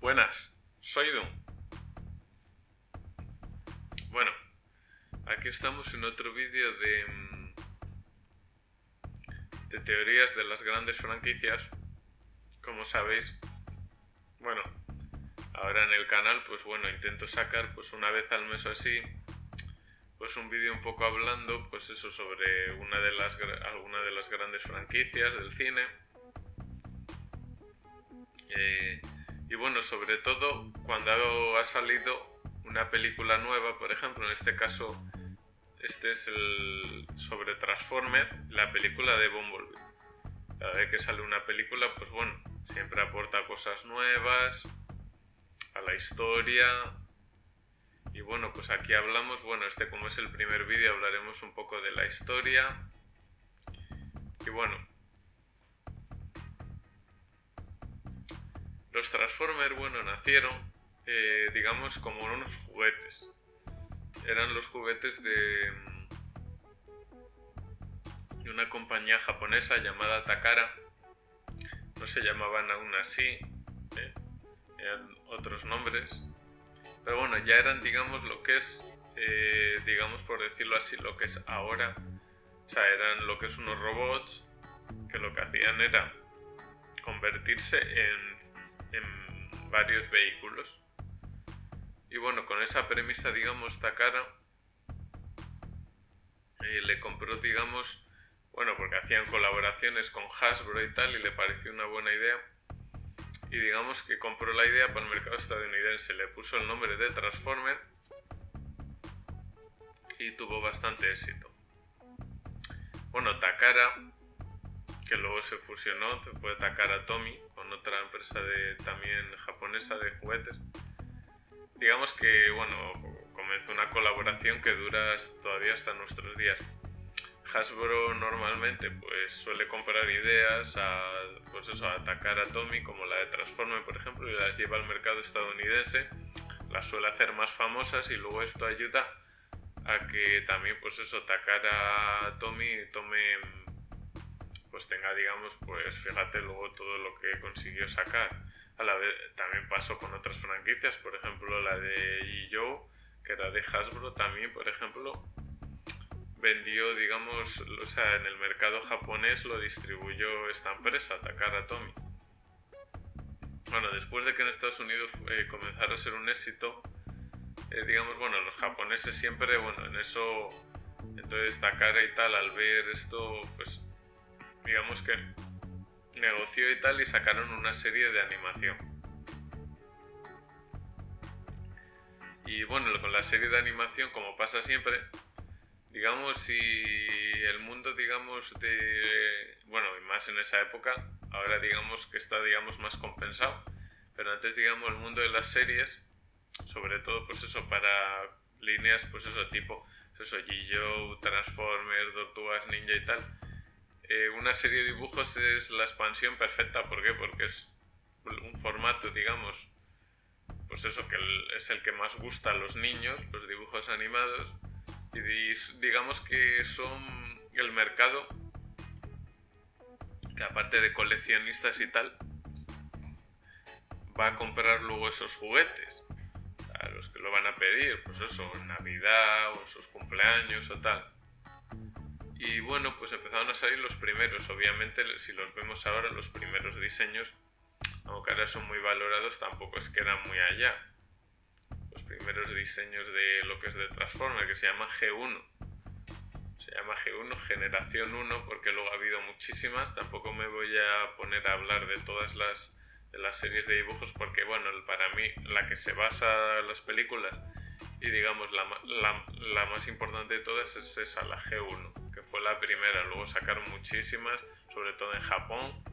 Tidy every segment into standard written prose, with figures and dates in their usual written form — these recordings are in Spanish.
Buenas, soy Dun. Bueno, aquí estamos en otro vídeo de teorías de las grandes franquicias. Como sabéis, bueno, ahora en el canal, pues bueno, intento sacar pues una vez al mes o así, pues un vídeo un poco hablando, pues eso, sobre alguna de las grandes franquicias del cine. Y bueno, sobre todo cuando ha salido una película nueva, por ejemplo, en este caso, este es el sobre Transformer, la película de Bumblebee. Cada vez que sale una película, pues bueno, siempre aporta cosas nuevas a la historia. Y bueno, pues aquí hablamos, bueno, este como es el primer vídeo, hablaremos un poco de la historia. Y bueno, los Transformers, bueno, nacieron, digamos, como unos juguetes. Eran los juguetes de una compañía japonesa llamada Takara. No se llamaban aún así, eran otros nombres. Pero bueno, ya eran, digamos, lo que es, digamos, por decirlo así, lo que es ahora. O sea, eran lo que es unos robots que lo que hacían era convertirse en varios vehículos. Y bueno, con esa premisa, digamos, Takara le compró, digamos, bueno, porque hacían colaboraciones con Hasbro y tal, y le pareció una buena idea. Y digamos que compró la idea para el mercado estadounidense, le puso el nombre de Transformer y tuvo bastante éxito. Bueno, Takara, que luego se fusionó, fue Takara Tomy con otra empresa también japonesa de juguetes. Digamos que, bueno, comenzó una colaboración que dura todavía hasta nuestros días. Hasbro normalmente pues suele comprar ideas a Takara Tomy, como la de Transformer, por ejemplo, y las lleva al mercado estadounidense, las suele hacer más famosas, y luego esto ayuda a que también pues eso, Takara Tomy pues tenga, digamos, pues fíjate luego todo lo que consiguió sacar. A la vez también pasó con otras franquicias, por ejemplo la de G.I. Joe, que era de Hasbro también, por ejemplo, vendió, digamos, o sea, en el mercado japonés lo distribuyó esta empresa, Takara Tomy. Bueno, después de que en Estados Unidos comenzara a ser un éxito, digamos, bueno, los japoneses siempre, bueno, en eso, entonces Takara y tal, al ver esto, pues, digamos que negoció y tal, y sacaron una serie de animación. Y bueno, con la serie de animación, como pasa siempre, digamos, si el mundo, digamos, bueno, y más en esa época, ahora digamos que está, digamos, más compensado, pero antes, digamos, el mundo de las series, sobre todo, pues eso, para líneas, pues eso, tipo, pues eso, G.I. Joe, Transformers, Tortugas Ninja y tal, una serie de dibujos es la expansión perfecta. ¿Por qué? Porque es un formato, digamos, pues eso, que es el que más gusta a los niños, los dibujos animados, y digamos que son el mercado que, aparte de coleccionistas y tal, va a comprar luego esos juguetes a los que lo van a pedir, pues eso, en Navidad o en sus cumpleaños o tal. Y bueno, pues empezaron a salir los primeros. Obviamente, si los vemos ahora, los primeros diseños, aunque ahora son muy valorados, tampoco es que eran muy allá. Los primeros diseños de lo que es de Transformer, que se llama G1. Se llama G1, Generación 1, porque luego ha habido muchísimas. Tampoco me voy a poner a hablar de todas las series de dibujos, porque bueno, para mí la que se basa en las películas, y digamos la más importante de todas, es esa, la G1, que fue la primera. Luego sacaron muchísimas, sobre todo en Japón.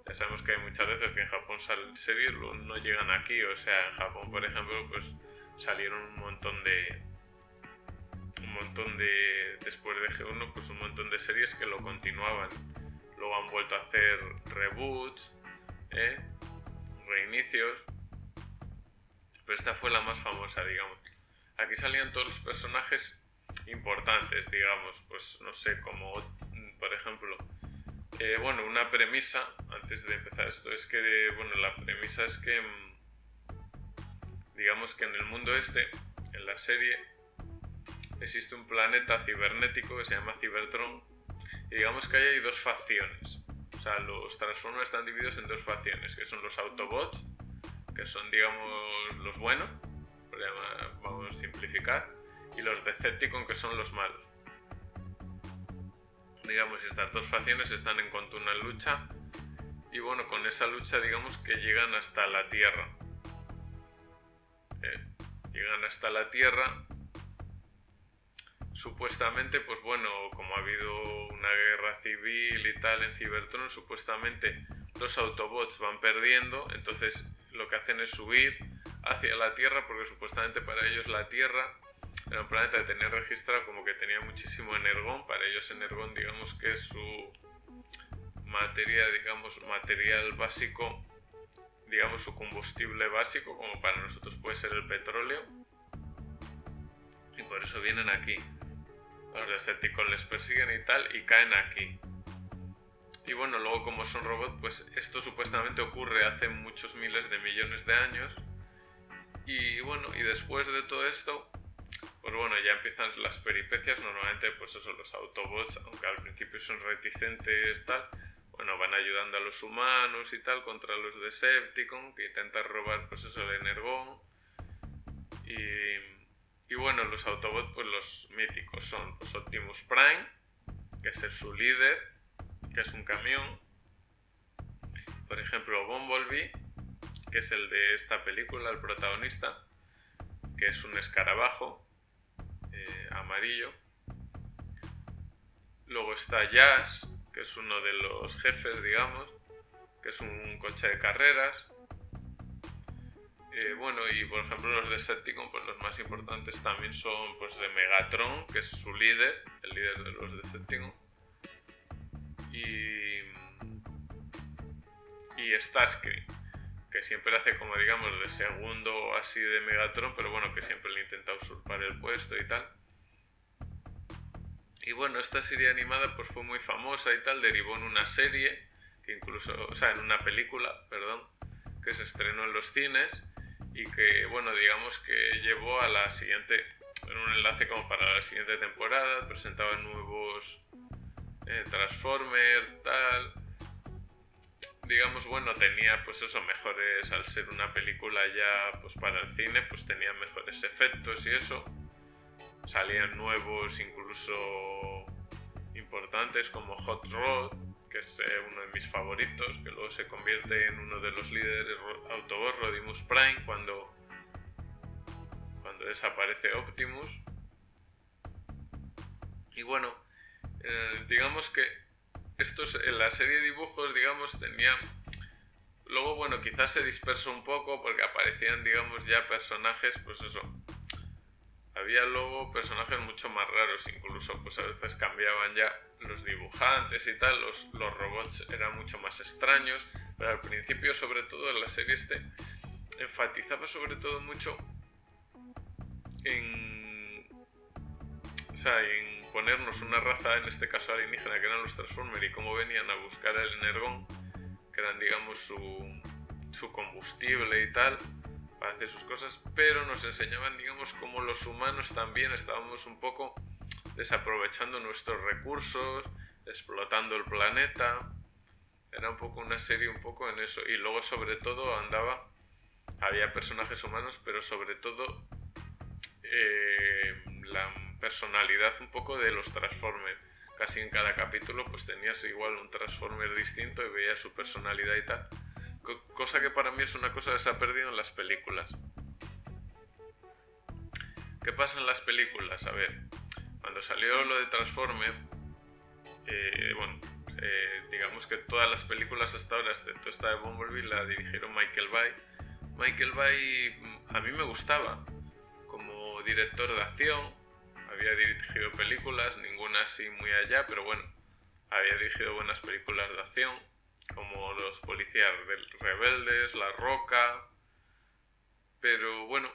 Ya sabemos que hay muchas veces que en Japón salen series, no llegan aquí. O sea, en Japón, por ejemplo, pues salieron un montón de después de G1, pues un montón de series que lo continuaban. Luego han vuelto a hacer reboots, reinicios, pero esta fue la más famosa, digamos. Aquí salían todos los personajes importantes, digamos, pues no sé, como por ejemplo, bueno, una premisa antes de empezar esto es que, bueno, la premisa es que digamos que en el mundo en la serie, existe un planeta cibernético que se llama Cybertron, y digamos que ahí hay dos facciones. O sea, los Transformers están divididos en dos facciones, que son los Autobots, que son, digamos, los buenos, vamos a simplificar, y los Decepticons, que son los malos. Digamos, estas dos facciones están en continua lucha, y bueno, con esa lucha digamos que llegan hasta la Tierra. Llegan hasta la Tierra. Supuestamente, pues bueno, como ha habido una guerra civil y tal en Cybertron, supuestamente los Autobots van perdiendo, entonces lo que hacen es subir hacia la Tierra, porque supuestamente para ellos la Tierra era un planeta que tenían registrado como que tenía muchísimo energón. Para ellos energón, digamos que es su materia, digamos, material básico, digamos su combustible básico, como para nosotros puede ser el petróleo, y por eso vienen aquí. Los Decepticons les persiguen y tal, y caen aquí. Y bueno, luego como son robots, pues esto supuestamente ocurre hace muchos miles de millones de años. Y bueno, y después de todo esto, pues bueno, ya empiezan las peripecias. Normalmente, pues eso, los Autobots, aunque al principio son reticentes, tal, bueno, van ayudando a los humanos y tal contra los Decepticons, que intentan robar, pues eso, el energón. Y bueno, los Autobots, pues los míticos son pues Optimus Prime, que es su líder, que es un camión. Por ejemplo, Bumblebee, que es el de esta película, el protagonista, que es un escarabajo amarillo. Luego está Jazz, que es uno de los jefes, digamos, que es un coche de carreras. Bueno, y por ejemplo los Decepticons, pues los más importantes también son pues de Megatron, que es su líder, el líder de los Decepticons. Y Starscream, que siempre hace como digamos de segundo así de Megatron, pero bueno, que siempre le intenta usurpar el puesto y tal. Y bueno, esta serie animada pues fue muy famosa y tal, derivó en una serie, que incluso, o sea, en una película, perdón, que se estrenó en los cines y que, bueno, digamos que llevó a la siguiente, en un enlace como para la siguiente temporada, presentaba nuevos Transformers, tal. Digamos, bueno, tenía pues eso, mejores, al ser una película ya pues para el cine, pues tenía mejores efectos y eso. Salían nuevos incluso importantes como Hot Rod, que es uno de mis favoritos, que luego se convierte en uno de los líderes Autobots, Rodimus Prime, cuando desaparece Optimus. Y bueno, digamos que estos en la serie de dibujos, digamos, tenían... Luego, bueno, quizás se dispersó un poco porque aparecían, digamos, ya personajes, pues eso. Había luego personajes mucho más raros, incluso pues a veces cambiaban ya los dibujantes y tal, los robots eran mucho más extraños, pero al principio, sobre todo en la serie enfatizaba sobre todo mucho en ponernos una raza, en este caso alienígena, que eran los Transformers, y cómo venían a buscar el energón, que eran digamos su combustible y tal, para hacer sus cosas, pero nos enseñaban, digamos, cómo los humanos también estábamos un poco desaprovechando nuestros recursos, explotando el planeta. Era un poco una serie un poco en eso. Y luego, sobre todo, había personajes humanos, pero sobre todo la personalidad un poco de los Transformers. Casi en cada capítulo pues tenías igual un Transformer distinto y veías su personalidad y tal. Cosa que para mí es una cosa que se ha perdido en las películas. ¿Qué pasa en las películas? A ver, cuando salió lo de Transformers, digamos que todas las películas hasta ahora, excepto esta de Bumblebee, la dirigieron Michael Bay. Michael Bay a mí me gustaba como director de acción. Había dirigido películas, ninguna así muy allá, pero bueno, había dirigido buenas películas de acción, como Los Policías Rebeldes, La Roca. Pero bueno,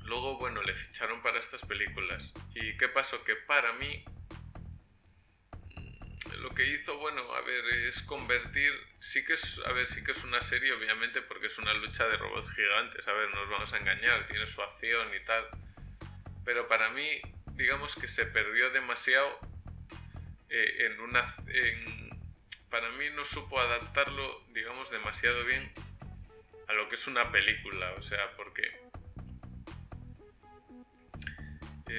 luego bueno, le ficharon para estas películas. ¿Y qué pasó? Que para mí lo que hizo, bueno, a ver, es convertir, sí que es, a ver, sí que es una serie, obviamente, porque es una lucha de robots gigantes, a ver, no nos vamos a engañar, tiene su acción y tal, pero para mí, digamos que se perdió demasiado en una... para mí no supo adaptarlo, digamos, demasiado bien a lo que es una película, o sea, porque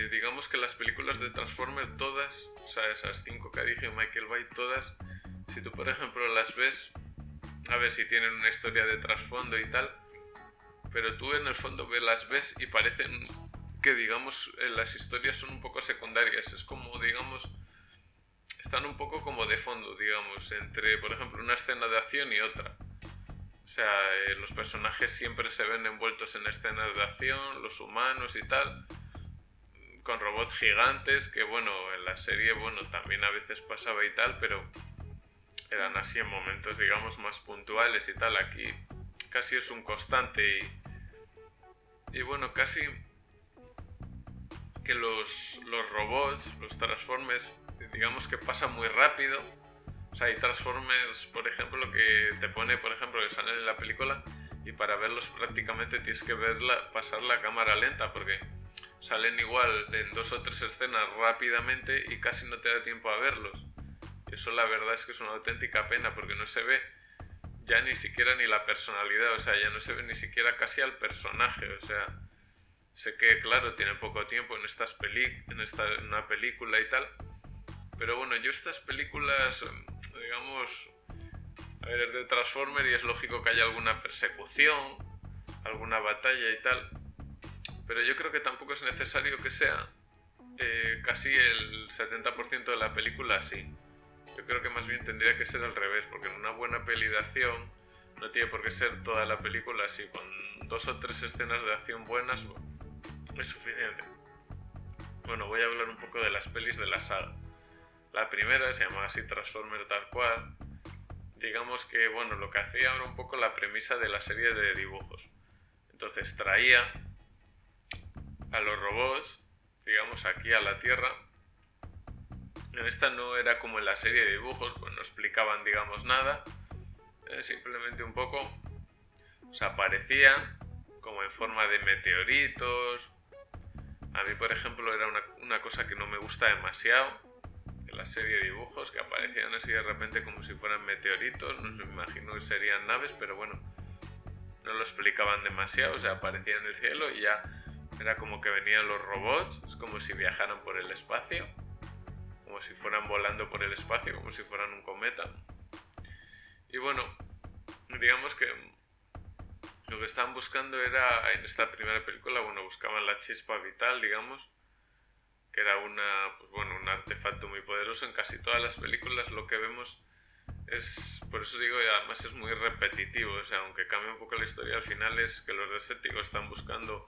digamos que las películas de Transformers todas, o sea, esas 5 que dije, Michael Bay, todas, si tú por ejemplo las ves, a ver si tienen una historia de trasfondo y tal, pero tú en el fondo las ves y parecen que, digamos, las historias son un poco secundarias, es como, digamos, están un poco como de fondo, digamos, entre, por ejemplo, una escena de acción y otra. O sea, los personajes siempre se ven envueltos en escenas de acción, los humanos y tal, con robots gigantes, que bueno, en la serie, bueno, también a veces pasaba y tal, pero eran así en momentos, digamos, más puntuales y tal. Aquí casi es un constante y bueno, casi que los robots, los Transformers, digamos que pasan muy rápido. O sea, hay Transformers, por ejemplo, que te pone, por ejemplo, que salen en la película y para verlos prácticamente tienes que pasar la cámara lenta porque salen igual en 2 o 3 escenas rápidamente y casi no te da tiempo a verlos. Y eso la verdad es que es una auténtica pena porque no se ve ya ni siquiera ni la personalidad, o sea, ya no se ve ni siquiera casi al personaje, o sea, sé que claro, tiene poco tiempo en en una película y tal, pero bueno, yo estas películas, digamos, a ver, es de Transformers y es lógico que haya alguna persecución, alguna batalla y tal, pero yo creo que tampoco es necesario que sea casi el 70% de la película así. Yo creo que más bien tendría que ser al revés, porque en una buena peli de acción no tiene por qué ser toda la película así, con 2 o 3 escenas de acción buenas es suficiente. Bueno, voy a hablar un poco de las pelis de la saga. La primera se llama así Transformers tal cual. Digamos que, bueno, lo que hacía era un poco la premisa de la serie de dibujos. Entonces traía a los robots, digamos, aquí a la Tierra. En esta no era como en la serie de dibujos, pues no explicaban, digamos, nada. Simplemente un poco, o sea, aparecían como en forma de meteoritos. A mí, por ejemplo, era una cosa que no me gusta demasiado en la serie de dibujos, que aparecían así de repente como si fueran meteoritos. No sé, me imagino que serían naves, pero bueno, no lo explicaban demasiado. O sea, aparecían en el cielo y ya era como que venían los robots, es como si viajaran por el espacio, como si fueran volando por el espacio, como si fueran un cometa. Y bueno, digamos que lo que estaban buscando era, en esta primera película, bueno, buscaban la chispa vital, digamos, que era pues bueno, un artefacto muy poderoso. En casi todas las películas lo que vemos es, por eso digo, y además es muy repetitivo, o sea, aunque cambie un poco la historia, al final es que los Decepticons están buscando,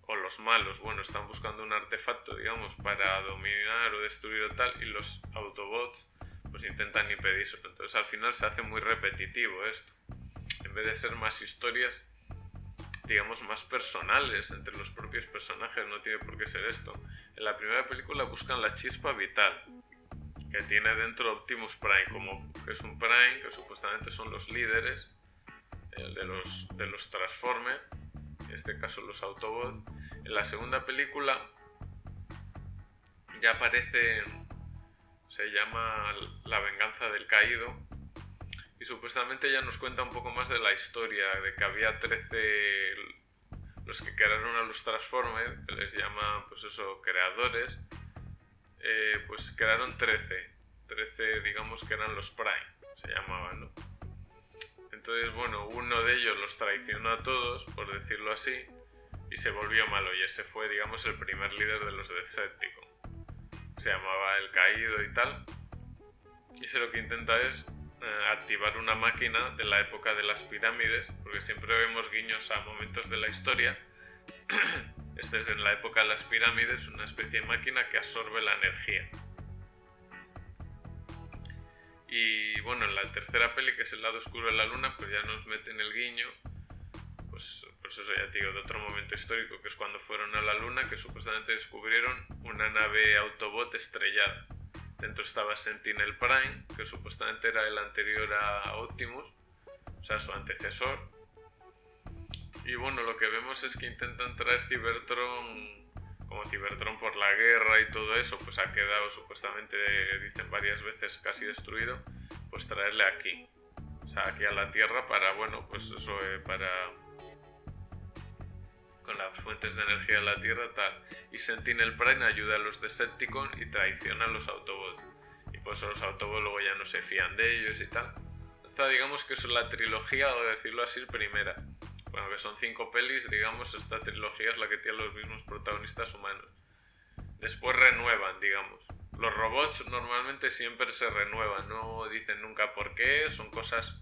o los malos, bueno, están buscando un artefacto, digamos, para dominar o destruir o tal, y los Autobots pues intentan impedírselo. Entonces al final se hace muy repetitivo esto. En vez de ser más historias, digamos, más personales entre los propios personajes, no tiene por qué ser esto. En la primera película buscan la chispa vital que tiene dentro Optimus Prime, como que es un Prime que supuestamente son los líderes de los Transformers, en este caso los Autobots. En la segunda película ya aparece, se llama La venganza del caído, y supuestamente ya nos cuenta un poco más de la historia, de que había 13, los que crearon a los Transformers, que les llaman, pues eso, creadores, pues crearon 13, digamos que eran los Prime, se llamaban, ¿no? Entonces, bueno, uno de ellos los traicionó a todos, por decirlo así, y se volvió malo, y ese fue, digamos, el primer líder de los Decepticons. Se llamaba el Caído y tal, y ese lo que intenta es activar una máquina de la época de las pirámides, porque siempre vemos guiños a momentos de la historia. Este es en la época de las pirámides, una especie de máquina que absorbe la energía. Y bueno, en la tercera peli, que es El lado oscuro de la luna, pues ya nos meten el guiño, pues eso ya te digo, de otro momento histórico, que es cuando fueron a la luna, que supuestamente descubrieron una nave Autobot estrellada, Dentro estaba Sentinel Prime, que supuestamente era el anterior a Optimus, o sea, su antecesor. Y bueno, lo que vemos es que intentan traer Cybertron, como Cybertron por la guerra y todo eso, pues ha quedado supuestamente, dicen varias veces, casi destruido, pues traerle aquí. O sea, aquí a la Tierra para, bueno, pues eso, para... con las fuentes de energía de la Tierra, tal. Y Sentinel Prime ayuda a los Decepticons y traiciona a los Autobots. Y por eso los Autobots luego ya no se fían de ellos y tal. O sea, digamos que es la trilogía, o decirlo así, primera. Bueno, que son 5 pelis, digamos, esta trilogía es la que tiene los mismos protagonistas humanos. Después renuevan, digamos. Los robots normalmente siempre se renuevan, no dicen nunca por qué, son cosas,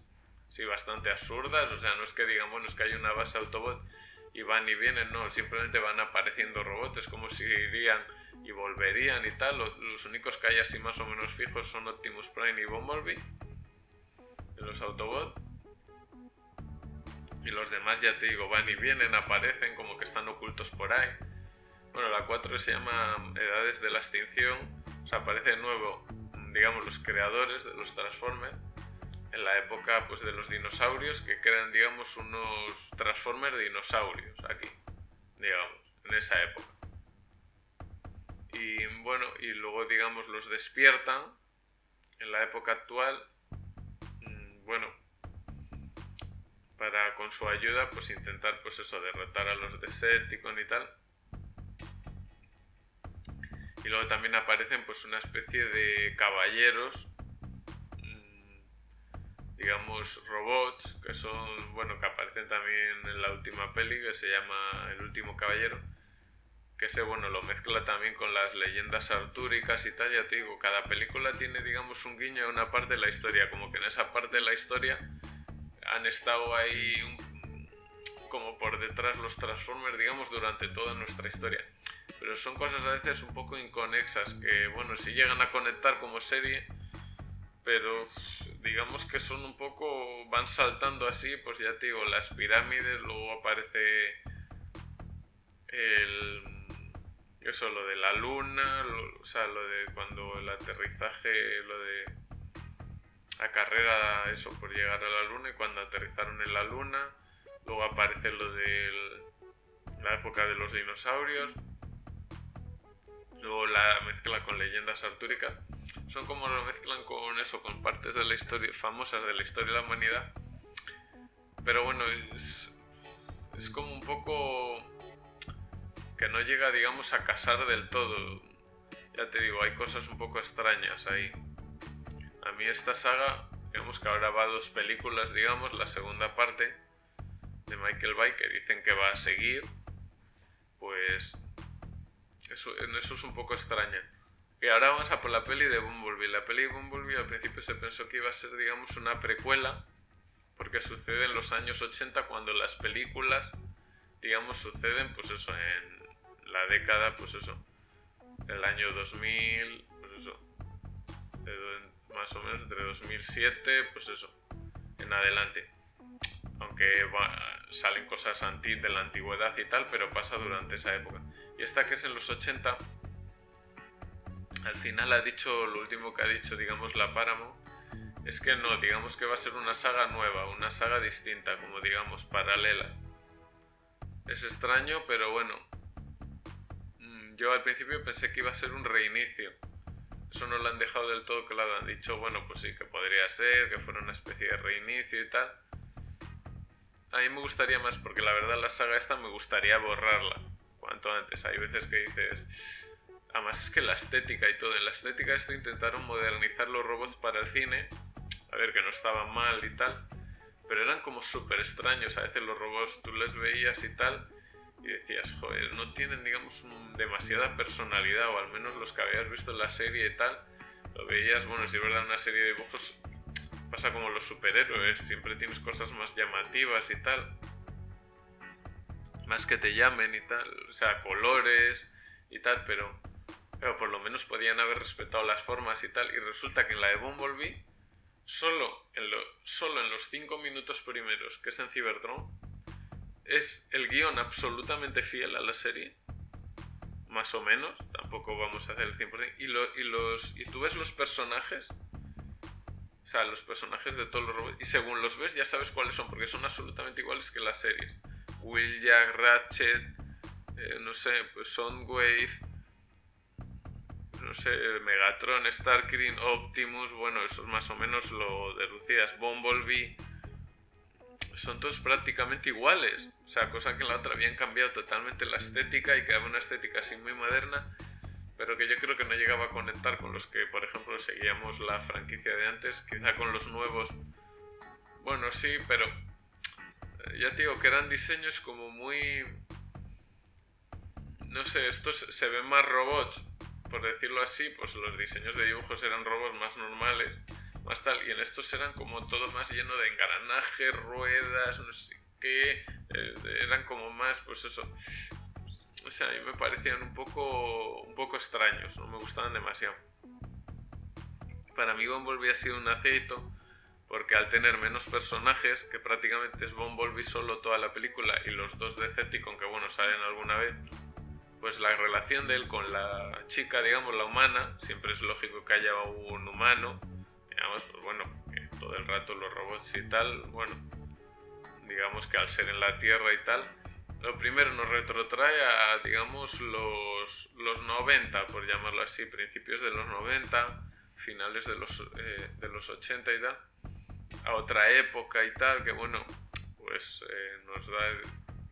sí, bastante absurdas. O sea, no es que digan, bueno, es que hay una base Autobot y van y vienen, no, simplemente van apareciendo robots, es como si irían y volverían y tal. Los únicos que hay así más o menos fijos son Optimus Prime y Bumblebee, de los Autobots. Y los demás, ya te digo, van y vienen, aparecen, como que están ocultos por ahí. Bueno, la 4 se llama Edades de la Extinción. O sea, aparece de nuevo, digamos, los creadores de los Transformers en la época, pues, de los dinosaurios, que crean, digamos, unos Transformers dinosaurios aquí, digamos, en esa época. Y bueno, y luego, digamos, los despiertan en la época actual. Bueno, para con su ayuda pues intentar pues eso, derrotar a los Decepticons y tal. Y luego también aparecen pues una especie de caballeros, digamos robots, que son, bueno, que aparecen también en la última peli, que se llama El Último Caballero, que ese, bueno, lo mezcla también con las leyendas artúricas y tal. Ya te digo, cada película tiene, digamos, un guiño a una parte de la historia, como que en esa parte de la historia han estado ahí como por detrás los Transformers, digamos, durante toda nuestra historia. Pero son cosas a veces un poco inconexas, que, bueno, sí llegan a conectar como serie, pero digamos que son un poco... van saltando así, pues ya te digo, las pirámides, luego aparece eso, lo de la luna, o sea, lo de cuando el aterrizaje, lo de la carrera, eso, por llegar a la luna, y cuando aterrizaron en la luna. Luego aparece lo de la época de los dinosaurios. Luego la mezcla con leyendas artúricas. Son como lo mezclan con eso, con partes de la historia famosas de la historia de la humanidad. Pero bueno, es como un poco que no llega, digamos, a casar del todo. Ya te digo, hay cosas un poco extrañas ahí. A mí esta saga, digamos que ahora va a 2 películas, digamos, la segunda parte de Michael Bay, que dicen que va a seguir, pues en eso es un poco extraña. Y ahora vamos a por la peli de Bumblebee. La peli de Bumblebee al principio se pensó que iba a ser, digamos, una precuela, porque sucede en los años 80, cuando las películas, digamos, suceden, pues eso, en la década, pues eso, el año 2000, pues eso, más o menos entre 2007, pues eso, en adelante. Aunque salen cosas de la antigüedad y tal, pero pasa durante esa época. Y esta, que es en los 80, al final ha dicho, lo último que ha dicho, digamos, la Paramount, es que no, digamos que va a ser una saga nueva, una saga distinta, como digamos, paralela. Es extraño, pero bueno, yo al principio pensé que iba a ser un reinicio. Eso no lo han dejado del todo claro, han dicho, bueno, pues sí, que podría ser, que fuera una especie de reinicio y tal. A mí me gustaría más, porque la verdad la saga esta me gustaría borrarla cuanto antes. Hay veces que dices... Además es que la estética y todo, en la estética esto intentaron modernizar los robots para el cine. A ver, que no estaban mal y tal, pero eran como súper extraños. A veces los robots tú les veías y tal, y decías, joder, no tienen, digamos, demasiada personalidad, o al menos los que habías visto en la serie y tal. Lo veías, bueno, si es verdad, una serie de dibujos... Pasa como los superhéroes, siempre tienes cosas más llamativas y tal, más que te llamen y tal, o sea, colores y tal, pero por lo menos podían haber respetado las formas y tal. Y resulta que en la de Bumblebee, solo en los 5 minutos primeros, que es en Cybertron, es el guión absolutamente fiel a la serie. más o menos, tampoco vamos a hacer el 100%. Y tú ves los personajes, o sea, los personajes de todos los robots, y según los ves ya sabes cuáles son, porque son absolutamente iguales que las series. Wheeljack, Ratchet, no sé, pues Soundwave, no sé, Megatron, Starscream, Optimus, bueno, eso más o menos lo deducías. Bumblebee, son todos prácticamente iguales, o sea, cosa que en la otra habían cambiado totalmente la estética y quedaba una estética así muy moderna, pero que yo creo que no llegaba a conectar con los que, por ejemplo, seguíamos la franquicia de antes, quizá con los nuevos, bueno, sí, pero ya te digo que eran diseños como muy, no sé, estos se ven más robots, por decirlo así, pues los diseños de dibujos eran robots más normales, más tal, y en estos eran como todo más lleno de engranajes, ruedas, no sé qué, eran como más, pues eso, o sea, a mí me parecían un poco extraños, no me gustaban demasiado. Para mí Bumblebee ha sido un acierto, porque al tener menos personajes, que prácticamente es Bumblebee solo toda la película, y los dos de Decepticon, que bueno, salen alguna vez, pues la relación de él con la chica, digamos, la humana, siempre es lógico que haya un humano, digamos, pues bueno, que todo el rato los robots y tal, bueno, digamos que al ser en la Tierra y tal, lo primero nos retrotrae a, digamos, los 90, por llamarlo así, principios de los 90, finales de los 80 y tal, a otra época y tal, que bueno, pues nos da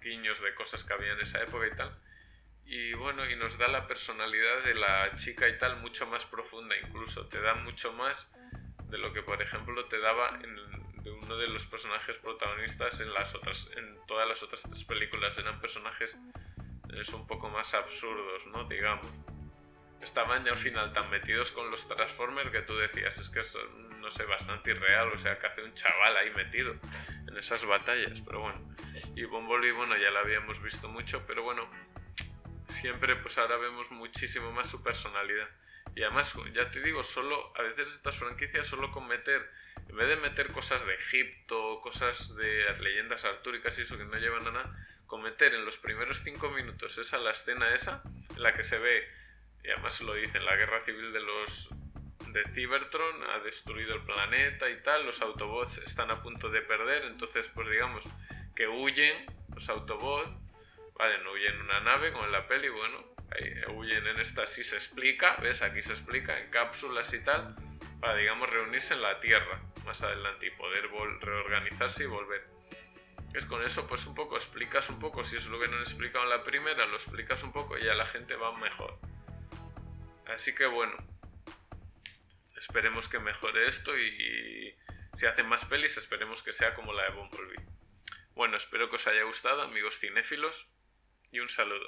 guiños de cosas que había en esa época y tal. Y bueno, y nos da la personalidad de la chica y tal mucho más profunda, incluso te da mucho más de lo que por ejemplo te daba de uno de los personajes protagonistas en todas las otras 3 películas. Eran personajes un poco más absurdos, ¿no? Digamos. Estaban ya al final tan metidos con los Transformers que tú decías, es que es, no sé, bastante irreal, o sea, que hace un chaval ahí metido en esas batallas, pero bueno. Y Bumblebee, bueno, ya lo habíamos visto mucho, pero bueno, siempre pues ahora vemos muchísimo más su personalidad. Y además, ya te digo, solo a veces estas franquicias solo con meter, en vez de meter cosas de Egipto, cosas de las leyendas artúricas y eso que no llevan a nada, con meter en los primeros 5 minutos la escena esa, en la que se ve, y además lo dicen, la guerra civil de Cybertron ha destruido el planeta y tal, los Autobots están a punto de perder, entonces pues digamos que huyen los Autobots. Vale, no huyen en una nave como en la peli, bueno, ahí huyen en esta, sí se explica, ¿ves? Aquí se explica, en cápsulas y tal, para, digamos, reunirse en la Tierra más adelante y poder reorganizarse y volver. Es con eso, pues un poco, explicas un poco, si es lo que no han explicado en la primera, lo explicas un poco y ya la gente va mejor. Así que bueno, esperemos que mejore esto y si hacen más pelis, esperemos que sea como la de Bumblebee. Bueno, espero que os haya gustado, amigos cinéfilos. Y un saludo.